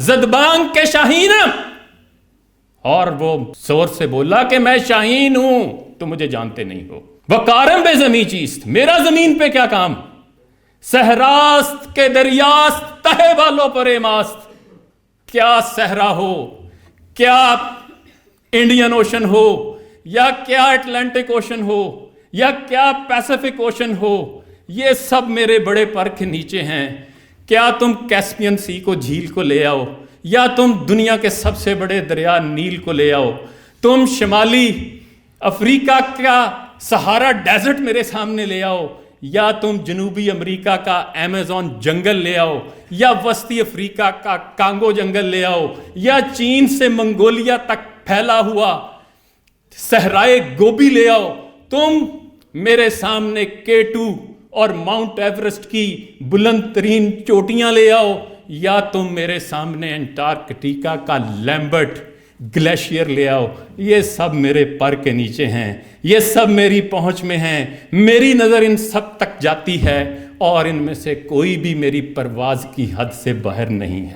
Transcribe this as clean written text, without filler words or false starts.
ज़दबांग के शाहीन, और वो जोर से बोला कि मैं शाहीन हूं, तुम मुझे जानते नहीं हो। वकारम बे ज़मीं चीस्त, मेरा जमीन पे क्या काम। सहरास्त के दरियास्त, तहे वालों पर मास्त। क्या सहरा हो, क्या इंडियन ओशन हो, या क्या अटलांटिक ओशन हो, या क्या पैसिफिक ओशन हो, ये सब मेरे बड़े पर के नीचे हैं। क्या तुम कैस्पियन सी को, झील को ले आओ, या तुम दुनिया के सबसे बड़े दरिया नील को ले आओ, तुम शिमाली अफ्रीका का सहारा डेजर्ट मेरे सामने ले आओ, या तुम जनूबी अमेरिका का अमेज़न जंगल ले आओ, या वस्ती अफ्रीका का कांगो जंगल ले आओ, या चीन से मंगोलिया तक फैला हुआ सहराए गोबी ले आओ, तुम मेरे सामने K2 और माउंट एवरेस्ट की बुलंद तरीन चोटियां ले आओ, या तुम मेरे सामने अंटार्कटिका का लैम्बर्ट ग्लेशियर ले आओ। ये सब मेरे पर के नीचे हैं, ये सब मेरी पहुंच में हैं, मेरी नज़र इन सब तक जाती है, और इनमें से कोई भी मेरी परवाज़ की हद से बाहर नहीं है।